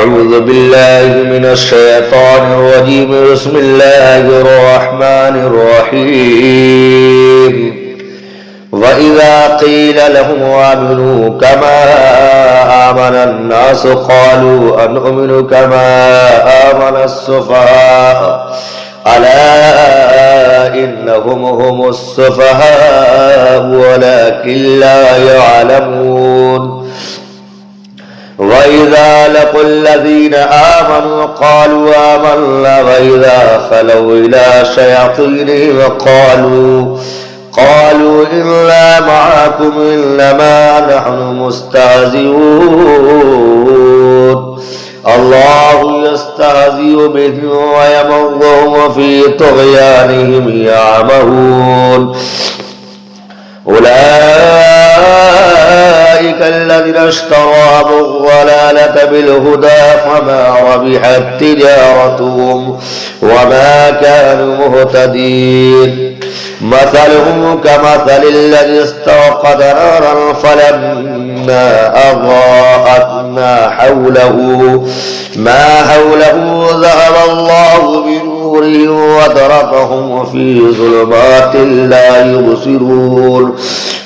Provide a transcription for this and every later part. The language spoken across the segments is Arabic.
أعوذ بالله من الشيطان الرجيم بسم الله الرحمن الرحيم وإذا قيل لهم آمنوا كما آمن الناس قالوا أنؤمن كما آمن السفهاء ألا إنهم هم السفهاء ولكن لا يعلمون وإذا لقوا الذين آمنوا قالوا آمنا وإذا خلوا إلى شياطينهم قالوا إنا معكم إنما نحن مستهزئون الله يستهزئ بهم ويمرهم في طغيانهم يعمهون أولئك الذين اشتروا الضلالة بالهدى فما ربحت تجارتهم وما كانوا مهتدين مثلهم كمثل الذي استوقد نارا فلما أضاءت ما حوله ذهب الله بنورهم وتركهم في ظلمات لا يبصرون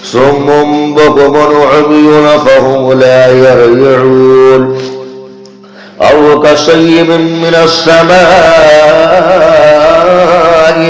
صم بكم عمي فهم لا يرجعون أو كصيب من السماء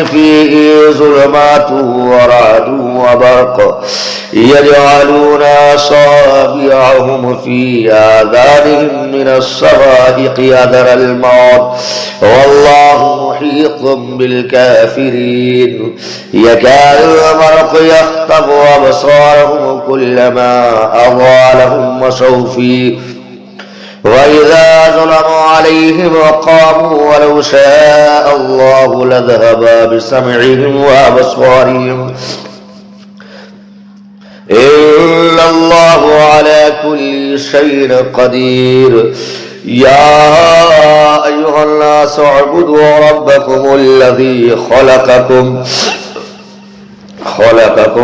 فيه ظلمات ورعد وبرق يجعلون أصابعهم في آذانهم من الصواعق حذر الموت والله محيط بالكافرين يكاد البرق يخطف أبصارهم كلما أضاء لهم مشوا فيه وإذا ظلموا عليهم وقاموا ولو شاء الله لذهب بسمعهم وأبصارهم إن الله على كل شيء قدير يا أيها الناس اعبدوا ربكم الذي خلقكم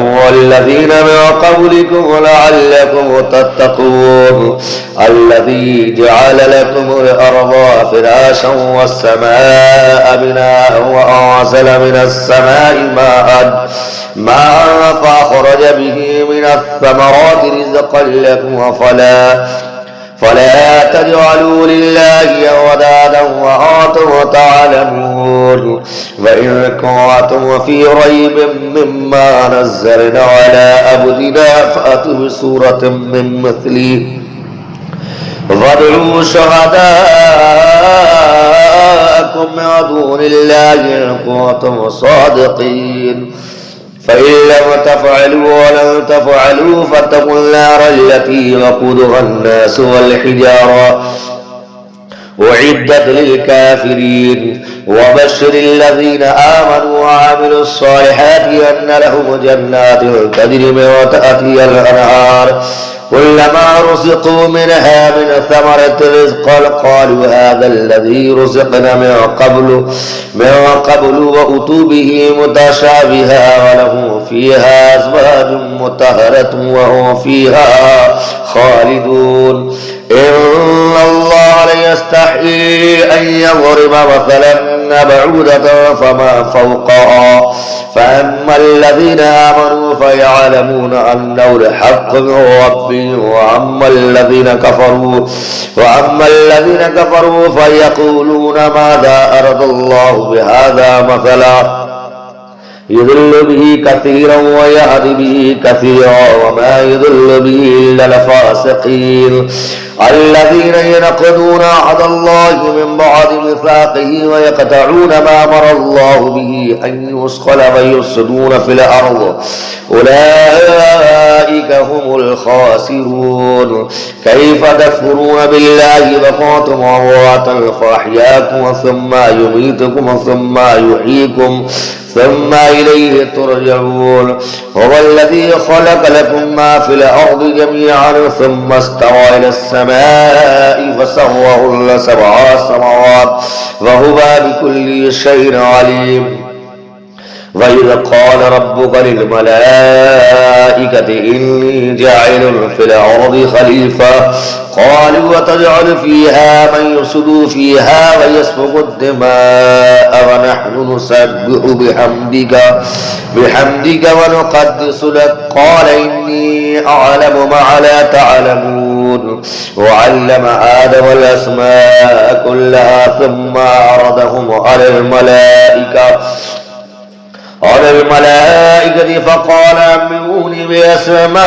والذين من قبلكم لعلكم تتقون الذي جعل لكم الأرض فراشا والسماء بناء وأنزل من السماء ماء فأخرج به من الثمرات رزقا لكم فلا تجعلوا لله أندادا وأنتم تعلمون وإن كنتم في ريب مما نزلنا على عبدنا فأتوا بسورة من مثله وادعوا شهداءكم من دون الله إن كنتم صادقين فإن لم تفعلوا ولن تفعلوا فاتقوا النار التي وقودها الناس والحجارة أعدت للكافرين وبشر الذين آمنوا وعملوا الصالحات أن لهم جنات تجري من تحتها الأنهار كلما رزقوا منها من ثمرة رزقا قالوا هذا الذي رزقنا من قبل وأتوا به متشابها ولهم فيها أزواج مطهرة وهم فيها خالدون إن الله ليستحيي أن يضرب مثلا بعودة فما فوقها فأما الذين آمنوا فيعلمون أنه الحق من ربهم وأما الذين كفروا فيقولون ماذا أراد الله بهذا مثلا يضل به كثيرا ويهدي به كثيرا وما يضل به إلا الفاسقين الذين ينقضون عهد الله من بعد ميثاقه ويقطعون ما أمر الله به أن يوصل ويفسدون في الأرض أولئك هم الخاسرون كيف تكفرون بالله وكنتم أمواتا فأحياكم ثم يميتكم ثم يحييكم ثم إليه ترجعون هو الذي خلق لكم ما في الأرض جميعا ثم استوى إلى السماء فسواهن 7 سماوات وهو بكل شيء عليم وإذ قال ربك للملائكة إني جاعل في الأرض خليفة قالوا وتجعل فيها من يفسد فيها ويسفك الدماء ونحن نسبح بحمدك ونقدس لك قال إني أعلم ما لا تعلمون وعلم آدم الأسماء كلها ثم عرضهم على الملائكة فقال أنبئوني بأسماء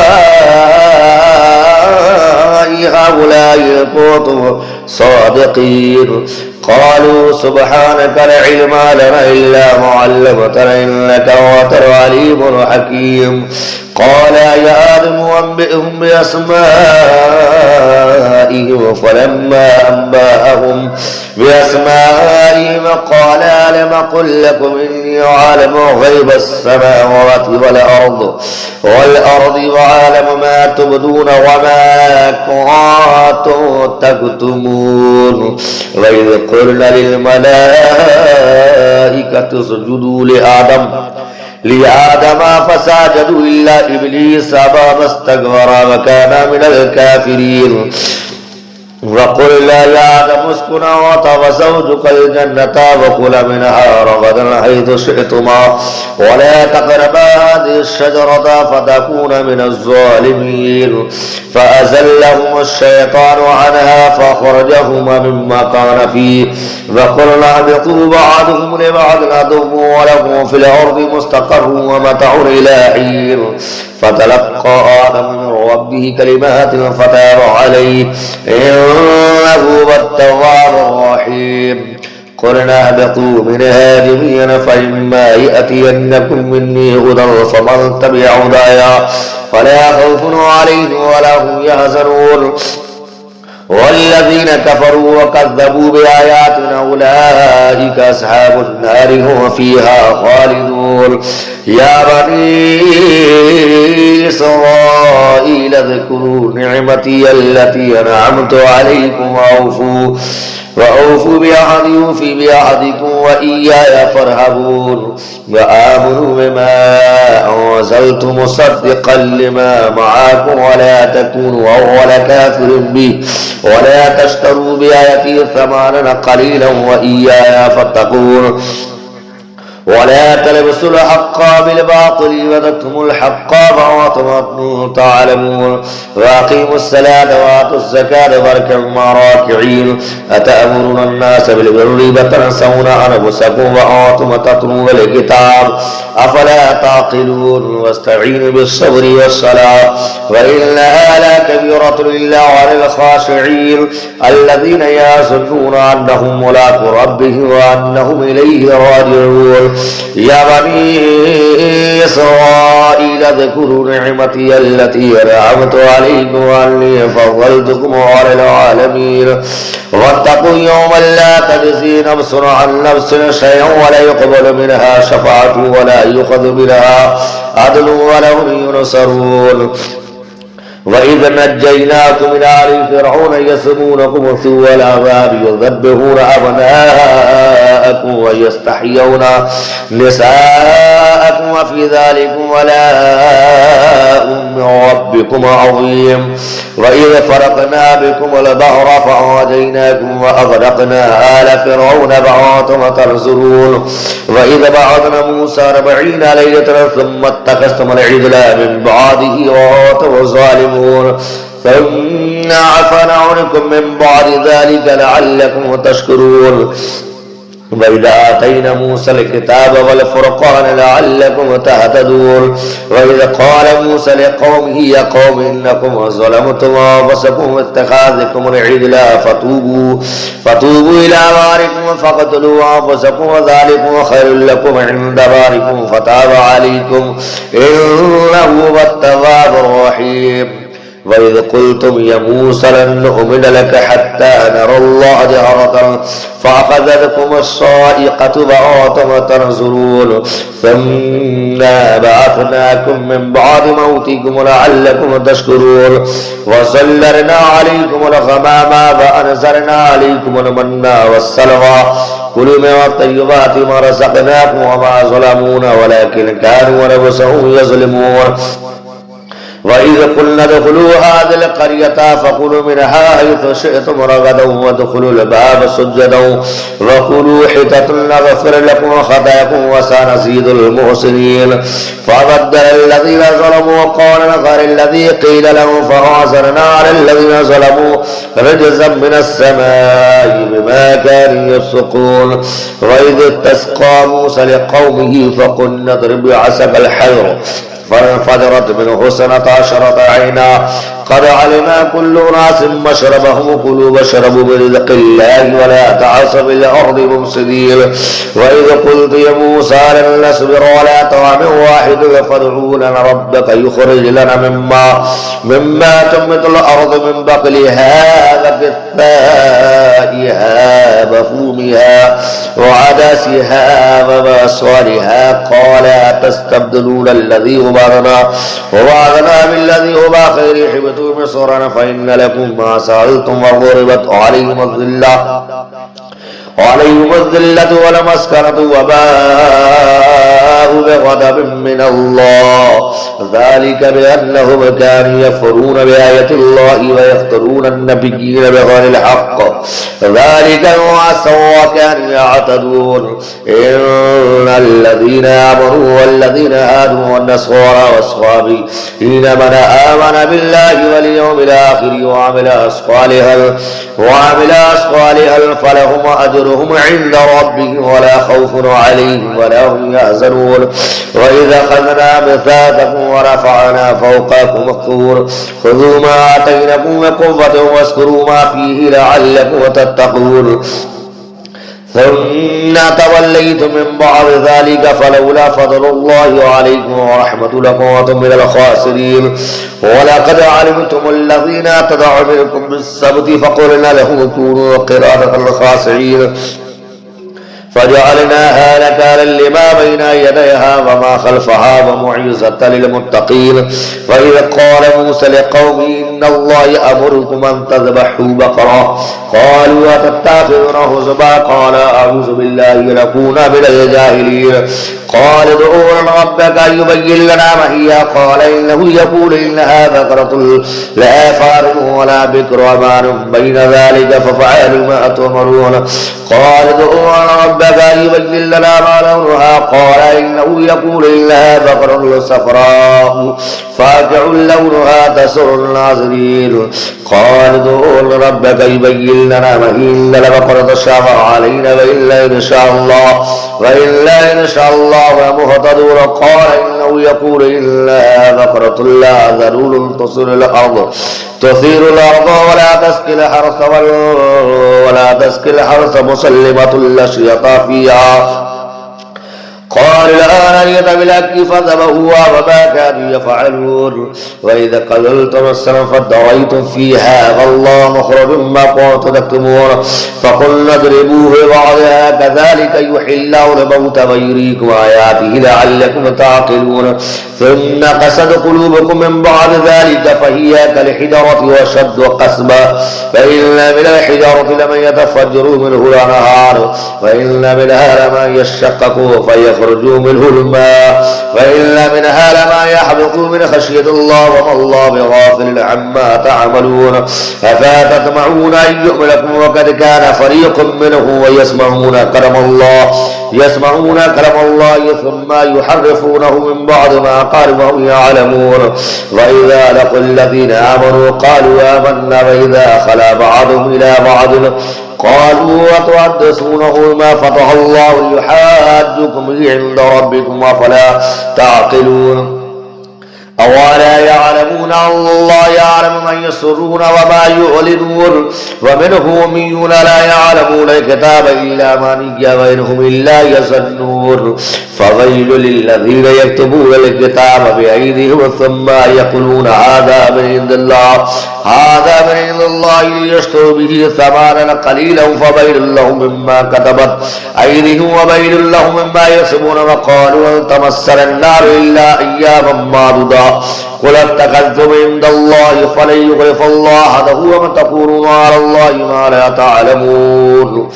هؤلاء إن كنتم صادقين قالوا سبحانك لا علم لنا إلا ما علمتنا إنك أنت العليم الحكيم قال يا آدم أنبئهم بأسمائهم فلما أنبأهم بأسمائهم قال ألم أقل لكم إني أعلم غيب السماوات والأرض وأعلم ما تبدون وما كنتم تكتمون وإذ قلنا للملائكة اسجدوا لآدم فسجدوا إلا إبليس أبى واستكبر وكان من الكافرين وقلنا يا آدم اسكن أنت وزوجك الجنة وكلا منها رغدا حيث شئتما ولا تقربا هذه الشجرة فتكونا من الظالمين فأزلهم الشيطان عنها فأخرجهما مما كان فيه وقلنا اهبطوا بعضهم لبعض عدو ولكم في الأرض مستقر ومتاع إلى حين فتلقى آدم من ربه كلمات فتاب عليه إنه هو التواب الرحيم قلنا اهبطوا منها جميعا فإما يأتينكم مني هدى فمن تبع هدايا فلا خوف عليهم ولا هم يحزنون والذين كفروا وكذبوا بآياتنا أولئك أصحاب النار هم فيها خالدون يا بني إسرائيل اذكروا نعمتي التي أنعمت عليكم وأوفوا بعهدي أوف بعهدكم وإياي فارهبون وآمنوا بما أنزلت مصدقا لما معكم ولا تكونوا أول كافر به ولا تشتروا بآياتي ثمنا قليلا وإياي فاتقون ولا تلبسوا الحق بالباطل وتكتموا الحق وأنتم تعلمون وأقيموا الصلاة وآتوا الزكاة واركعوا مع الراكعين أتأمرون الناس بالبر وتنسون أنفسكم وأنتم تتلون الكتاب أفلا تعقلون واستعينوا بالصبر والصلاة وإنها لكبيرة إلا على الخاشعين الذين يظنون أنهم ملاقو ربهم وأنهم إليه راجعون يا بني إسرائيل اذكروا نعمتي التي أنعمت عليكم وأني فضلتكم على العالمين واتقوا يوما لا تجزي نفس عن نفس شيئا ولا يقبل منها شفاعة ولا يؤخذ منها عدل ولا هم ينصرون وإذ نجيناكم من آل فرعون يسمونكم سوء العذاب يذبحون أبناءكم ويستحيون نساءكم وفي ذلكم ولاء من ربكم عظيم وإذ فرقنا بكم البحر فأنجيناكم وأغرقنا آل فرعون وأنتم تنظرون وإذ بعثنا موسى 40 ليلة ثم اتخذتم العجل من بعده وأنتم ظالمون ثم عفونا عنكم من بعد ذلك لعلكم تشكرون وإذا آتينا موسى الكتاب والفرقان لعلكم تهتدون وإذا قال موسى لقومه يا قوم إنكم ظلمتم أنفسكم واتخاذكم العجل فتوبوا إلى بارئكم فاقتلوا أنفسكم وذلكم خير لكم عند بارئكم فتاب عليكم إنه هو التواب الرحيم وإذ قلتم يا موسى لن نؤمن لك حتى نرى الله جهرة فأخذتكم الصاعقة وأنتم تنظرون ثم بعثناكم من بعد موتكم لعلكم تشكرون وسلرنا عليكم الغمام وأنزلنا عليكم المن والسلوى كلوا من الطيبات ما رزقناكم وما ظلمونا ولكن كانوا أنفسهم يظلمون وإذ قلنا ادخلوا هذه القرية فكلوا منها حيث شئتم رغدا وادخلوا الباب سجدا وقولوا حطة نغفر لكم خطاياكم وسنزيد المحسنين فبدل الذين ظلموا قولا غير الذي قيل لهم فأعثرنا على الذين ظلموا رجزا من السماء بما كانوا يفسقون وإذ استسقى موسى لقومه فقلنا اضرب بعصاك الحجر فانفجرت منه 12 عينا قد علم كل أناس مشربهم كلوا واشربوا برزق الله ولا تعصوا في الأرض مفسدين وإذ قلت يا موسى لن نصبر على طعام واحد فادع لنا ربك يخرج لنا مما تنبت الأرض من بقلها وقثائها وفومها وعدسها وبصرها قال تستبدلون الذي هو ووعدنا بالذي هو خير حبتوا مصرا فإن لكم ما سألتم وضربت عليهم الذلة والمسكنة وباءوا بغضب من الله ذلك بأنهم كانوا يكفرون بآية الله ويقتلون النبيين بغير الحق ذلك وعصوا وكانوا يعتدون إن الذين آمنوا والذين هادوا والنصارى والصابئين من آمن بالله واليوم الآخر وعمل صالحا فلهم أجرهم عند ربهم ولا خوف عليهم ولا هم يحزنون وإذا أخذنا ميثاقكم ورفعنا فوقكم الطور خذوا ما آتيناكم بقوة واذكروا ما فيه لعلكم تتقون ثم توليتم من بعد ذلك فلولا فضل الله عليكم ورحمة لكنتم من الخاسرين ولقد علمتم الذين اعتدوا منكم بالسبت فقلنا لهم كونوا قردة خاسئين فجعلناها نكالا لما بين يديها وما خلفها وموعظة للمتقين وإذ قال موسى لقومه إن الله يأمركم أن تذبحوا بقرة قالوا أتتخذنا هزوا قال أعوذ بالله أن أكون من الجاهلين قال ادعوا ربك يبين لنا ما هي قال إنه يقول إنها بقرة لا فارغ ولا بكر أمان بين ذلك ففعلوا ما تؤمرون قال ادعوا ربك يبين لنا ما لونها قال إنه يقول إنها بقرة صفراء فاقع لونها تسر الناظرين قال ادعوا ربك يبين لنا ما إن لبقرة شافع علينا وإلا إن شاء الله ومهتدون قال إنه يقول إنها بقرة لا ذلول تثير الأرض ولا تسقي الحرث مسلمة لا شيطان فيها قال الآن جئت بالحق فذبحوها وما كانوا يفعلون وإذا قتلتم السنة فادعيتم فيها والله مخرج ما كنتم تكتمون فقلنا اضربوه ببعضها كذلك يحيي الله الموتى ويريكم آياته لعلكم تعقلون ثم قسد قلوبكم من بعد ذلك فهي كالحجارة وشد قسما فإن من الحجارة لمن يتفجر منه الأنهار وإن منها لمن يشقق فيخرجوا منه الماء وإن منها لما يحبط من خشية الله وما الله بغافل عما تعملون أفتطمعون أن يؤمنكم وقد كان فريق منهم ويسمعون كلام الله ثم يحرفونه من بعد ما قالوا وهم يعلمون وإذا لقوا الذين آمنوا قالوا آمنا وإذا خلا بعضهم إلى بعض قالوا وتحدثونه ما فتح الله ليحاجكم به عند ربكم أفلا تعقلون أولا يعلمون أن الله يعلم من يسرون وما يعلنون ومنهم أميون لا يعلمون الكتاب إلا أماني وإنهم إلا يظنون فويل للذين يكتبون الكتاب بأيديهم ثم يقولون هذا من عند الله ليشتروا به ثمنا قليلا فويل لهم مما كتبت أيديهم وويل لهم مما يكسبون وقالوا أن تمسنا النار إلا أياما معدودة قل اتخذتم عند الله فلن يخلف الله له ومن تقولون على الله ما لا تعلمون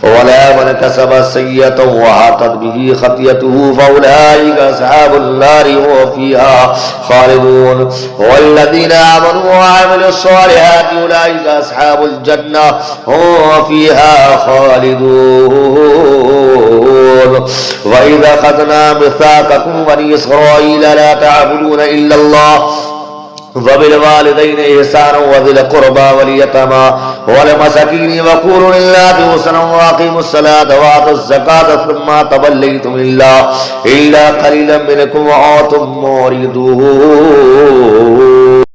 ولا من كسب سيئة وحاطت به خطيئته فأولئك أصحاب النار هم فيها خالدون والذين آمنوا وعملوا الصالحات أولئك أصحاب الجنة هم فيها خالدون وإذا أخذنا ميثاقكم بني إسرائيل لا تعبدون إلا الله وبالوالدين إحسانا وذي القربى واليتامى والمساكين وقولوا لله حسنا وأقيموا الصلاة وآتوا الزكاة ثم توليتم إلا قليلا منكم وأنتم معرضون